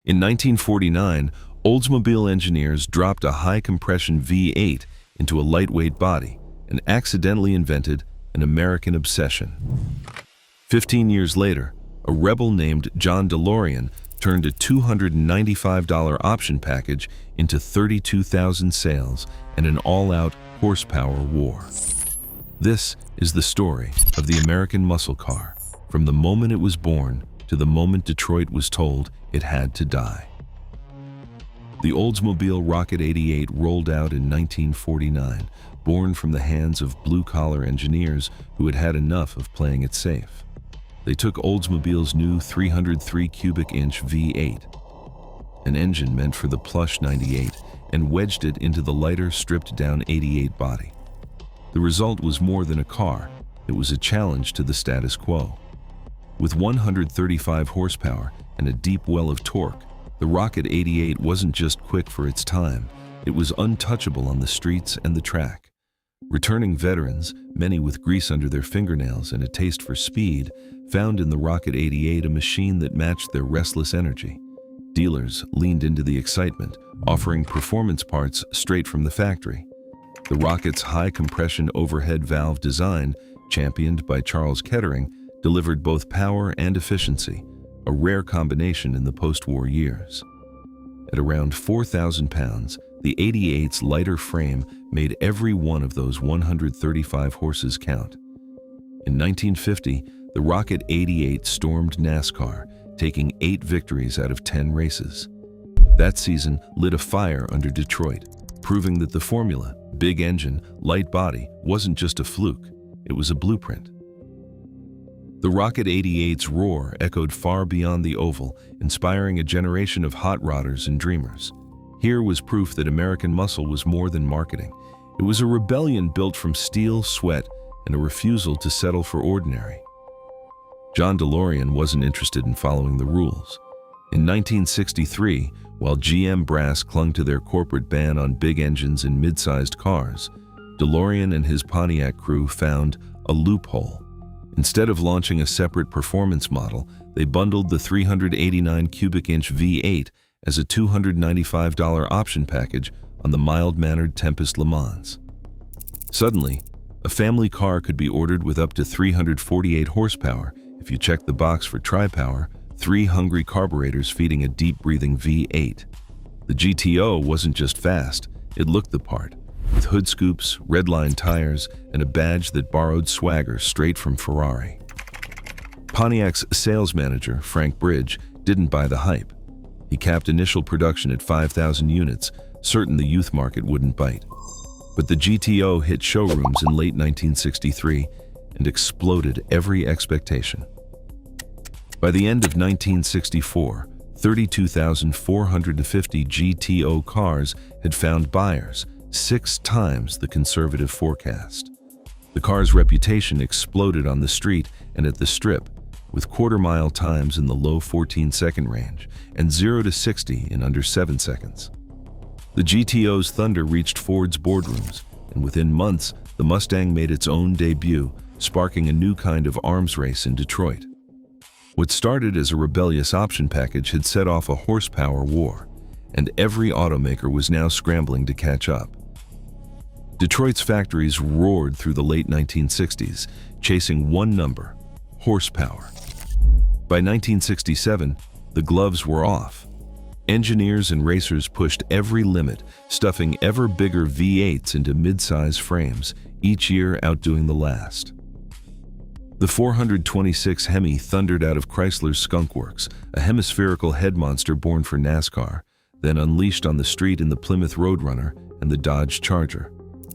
In 1949, Oldsmobile engineers dropped a high-compression V8 into a lightweight body and accidentally invented an American obsession. 15 years later, a rebel named John DeLorean turned a $295 option package into 32,000 sales and an all-out horsepower war. This is the story of the American muscle car, from the moment it was born to the moment Detroit was told it had to die. The Oldsmobile Rocket 88 rolled out in 1949, born from the hands of blue-collar engineers who had had enough of playing it safe. They took Oldsmobile's new 303 cubic inch V8, an engine meant for the plush 98, and wedged it into the lighter, stripped-down 88 body. The result was more than a car, it was a challenge to the status quo. With 135 horsepower and a deep well of torque, the Rocket 88 wasn't just quick for its time, it was untouchable on the streets and the track. Returning veterans, many with grease under their fingernails and a taste for speed, found in the Rocket 88 a machine that matched their restless energy. Dealers leaned into the excitement, offering performance parts straight from the factory. The Rocket's high-compression overhead valve design, championed by Charles Kettering, delivered both power and efficiency, a rare combination in the post-war years. At around 4,000 pounds, the 88's lighter frame made every one of those 135 horses count. In 1950, the Rocket 88 stormed NASCAR, taking 8 victories out of 10 races. That season lit a fire under Detroit, proving that the formula, big engine, light body, wasn't just a fluke, it was a blueprint. The Rocket 88's roar echoed far beyond the oval, inspiring a generation of hot rodders and dreamers. Here was proof that American muscle was more than marketing. It was a rebellion built from steel, sweat, and a refusal to settle for ordinary. John DeLorean wasn't interested in following the rules. In 1963, while GM brass clung to their corporate ban on big engines in mid-sized cars, DeLorean and his Pontiac crew found a loophole. Instead of launching a separate performance model, they bundled the 389 cubic inch V8 as a $295 option package on the mild-mannered Tempest Le Mans. Suddenly, a family car could be ordered with up to 348 horsepower if you checked the box for tri-power, 3 hungry carburetors feeding a deep-breathing V8. The GTO wasn't just fast, it looked the part, with hood scoops, redline tires, and a badge that borrowed swagger straight from Ferrari. Pontiac's sales manager, Frank Bridge, didn't buy the hype. He capped initial production at 5,000 units, certain the youth market wouldn't bite. But the GTO hit showrooms in late 1963 and exploded every expectation. By the end of 1964, 32,450 GTO cars had found buyers, 6 times the conservative forecast. The car's reputation exploded on the street and at the strip, with quarter-mile times in the low 14-second range and 0 to 60 in under 7 seconds. The GTO's thunder reached Ford's boardrooms, and within months, the Mustang made its own debut, sparking a new kind of arms race in Detroit. What started as a rebellious option package had set off a horsepower war, and every automaker was now scrambling to catch up. Detroit's factories roared through the late 1960s, chasing one number: horsepower. By 1967, the gloves were off. Engineers and racers pushed every limit, stuffing ever bigger V8s into mid-size frames, each year outdoing the last. The 426 Hemi thundered out of Chrysler's Skunk Works, a hemispherical head monster born for NASCAR, then unleashed on the street in the Plymouth Roadrunner and the Dodge Charger.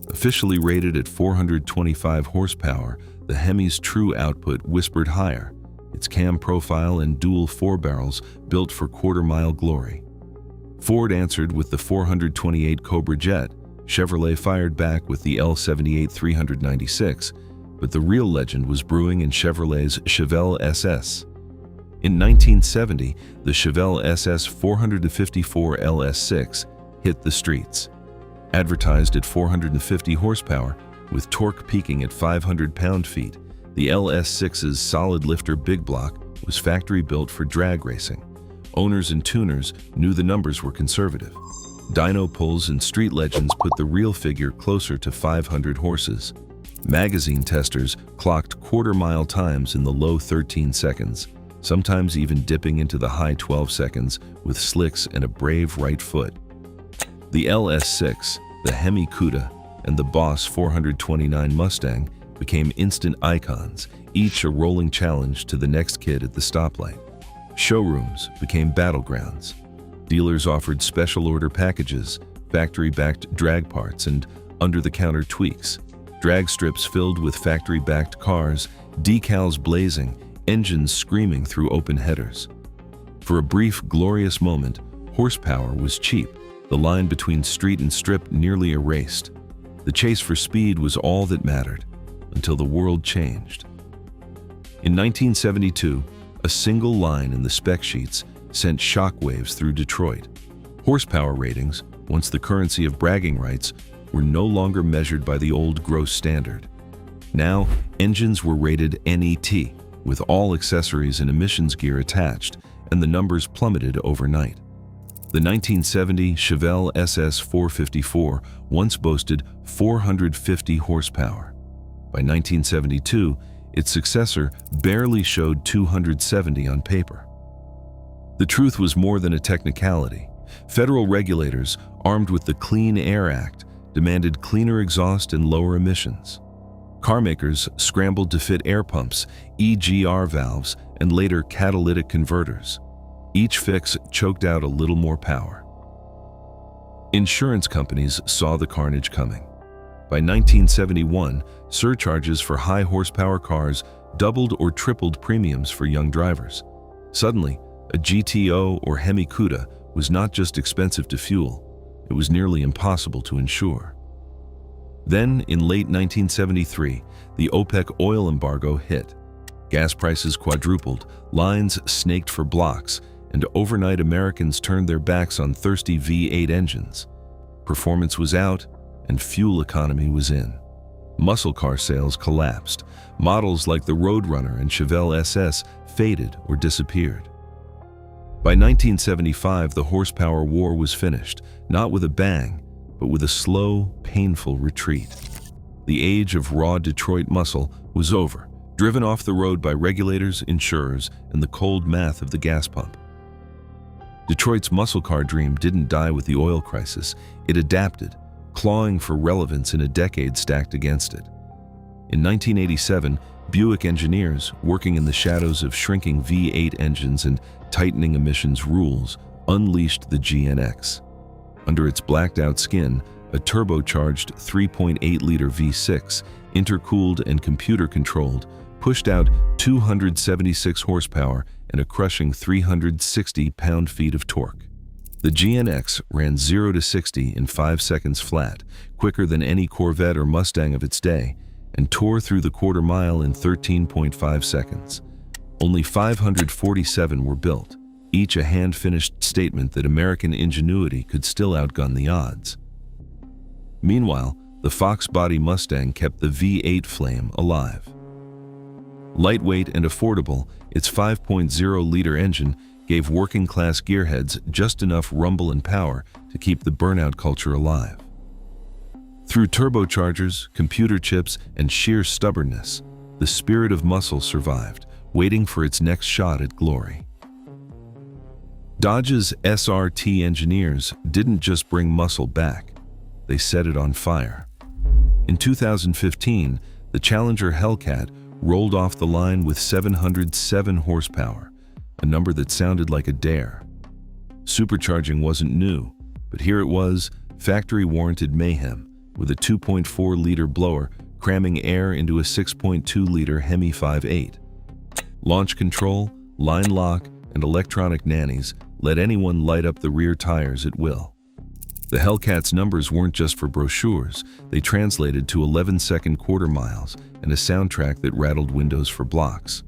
Officially rated at 425 horsepower, the Hemi's true output whispered higher, its cam profile and dual 4-barrels built for quarter-mile glory. Ford answered with the 428 Cobra Jet, Chevrolet fired back with the L78 396, but the real legend was brewing in Chevrolet's Chevelle SS. In 1970, the Chevelle SS 454 LS6 hit the streets. Advertised at 450 horsepower, with torque peaking at 500 pound-feet, the LS6's solid lifter big block was factory-built for drag racing. Owners and tuners knew the numbers were conservative. Dyno pulls and street legends put the real figure closer to 500 horses. Magazine testers clocked quarter-mile times in the low 13 seconds, sometimes even dipping into the high 12 seconds with slicks and a brave right foot. The LS6, the Hemi Cuda, and the Boss 429 Mustang became instant icons, each a rolling challenge to the next kid at the stoplight. Showrooms became battlegrounds. Dealers offered special order packages, factory-backed drag parts, and under-the-counter tweaks. Drag strips filled with factory-backed cars, decals blazing, engines screaming through open headers. For a brief, glorious moment, horsepower was cheap. The line between street and strip nearly erased. The chase for speed was all that mattered, until the world changed. In 1972, a single line in the spec sheets sent shockwaves through Detroit. Horsepower ratings, once the currency of bragging rights, were no longer measured by the old gross standard. Now, engines were rated NET, with all accessories and emissions gear attached, and the numbers plummeted overnight. The 1970 Chevelle SS 454 once boasted 450 horsepower. By 1972, its successor barely showed 270 on paper. The truth was more than a technicality. Federal regulators, armed with the Clean Air Act, demanded cleaner exhaust and lower emissions. Carmakers scrambled to fit air pumps, EGR valves, and later catalytic converters. Each fix choked out a little more power. Insurance companies saw the carnage coming. By 1971, surcharges for high horsepower cars doubled or tripled premiums for young drivers. Suddenly, a GTO or Hemi Cuda was not just expensive to fuel, it was nearly impossible to insure. Then, in late 1973, the OPEC oil embargo hit. Gas prices quadrupled, lines snaked for blocks, and overnight Americans turned their backs on thirsty V8 engines. Performance was out, and fuel economy was in. Muscle car sales collapsed. Models like the Roadrunner and Chevelle SS faded or disappeared. By 1975, the horsepower war was finished, not with a bang, but with a slow, painful retreat. The age of raw Detroit muscle was over, driven off the road by regulators, insurers, and the cold math of the gas pump. Detroit's muscle car dream didn't die with the oil crisis. It adapted, clawing for relevance in a decade stacked against it. In 1987, Buick engineers, working in the shadows of shrinking V8 engines and tightening emissions rules, unleashed the GNX. Under its blacked-out skin, a turbocharged 3.8-liter V6, intercooled and computer-controlled, pushed out 276 horsepower and a crushing 360 pound-feet of torque. The GNX ran 0 to 60 in 5 seconds flat, quicker than any Corvette or Mustang of its day, and tore through the quarter mile in 13.5 seconds. Only 547 were built, each a hand-finished statement that American ingenuity could still outgun the odds. Meanwhile, the Fox body Mustang kept the V8 flame alive. Lightweight and affordable, its 5.0-liter engine gave working-class gearheads just enough rumble and power to keep the burnout culture alive. Through turbochargers, computer chips, and sheer stubbornness, the spirit of muscle survived, waiting for its next shot at glory. Dodge's SRT engineers didn't just bring muscle back, they set it on fire. In 2015, the Challenger Hellcat rolled off the line with 707 horsepower, a number that sounded like a dare. Supercharging wasn't new, but here it was, factory-warranted mayhem, with a 2.4-liter blower cramming air into a 6.2-liter Hemi 5.8. Launch control, line lock, and electronic nannies let anyone light up the rear tires at will. The Hellcat's numbers weren't just for brochures, they translated to 11-second quarter miles and a soundtrack that rattled windows for blocks.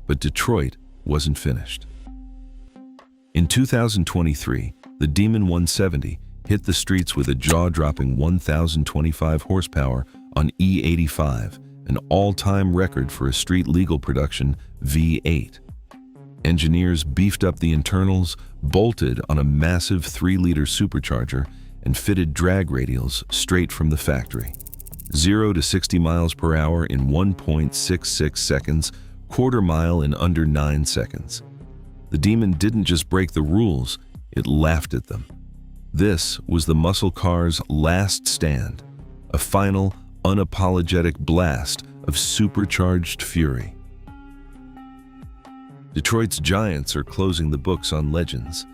But Detroit wasn't finished. In 2023, the Demon 170 hit the streets with a jaw-dropping 1,025 horsepower on E85, an all-time record for a street-legal production V8. Engineers beefed up the internals, bolted on a massive 3-liter supercharger, and fitted drag radials straight from the factory. 0 to 60 miles per hour in 1.66 seconds, quarter mile in under 9 seconds. The Demon didn't just break the rules, it laughed at them. This was the muscle car's last stand, a final, unapologetic blast of supercharged fury. Detroit's giants are closing the books on legends.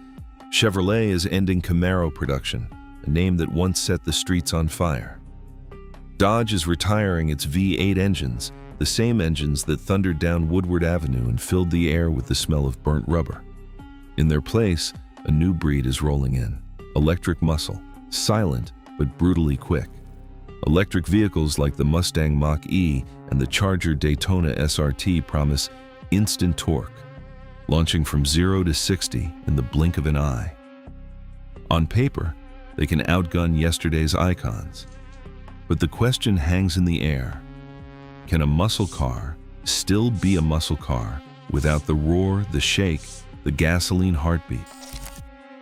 Chevrolet is ending Camaro production, a name that once set the streets on fire. Dodge is retiring its V8 engines, the same engines that thundered down Woodward Avenue and filled the air with the smell of burnt rubber. In their place, a new breed is rolling in. Electric muscle, silent but brutally quick. Electric vehicles like the Mustang Mach-E and the Charger Daytona SRT promise instant torque, launching from 0 to 60 in the blink of an eye. On paper, they can outgun yesterday's icons. But the question hangs in the air. Can a muscle car still be a muscle car without the roar, the shake, the gasoline heartbeat?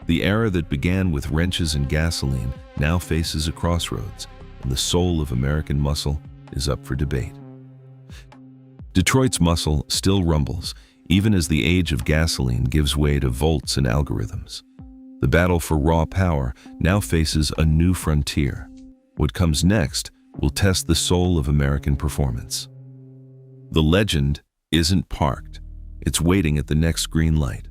The era that began with wrenches and gasoline now faces a crossroads, and the soul of American muscle is up for debate. Detroit's muscle still rumbles, even as the age of gasoline gives way to volts and algorithms. The battle for raw power now faces a new frontier. What comes next will test the soul of American performance. The legend isn't parked. It's waiting at the next green light.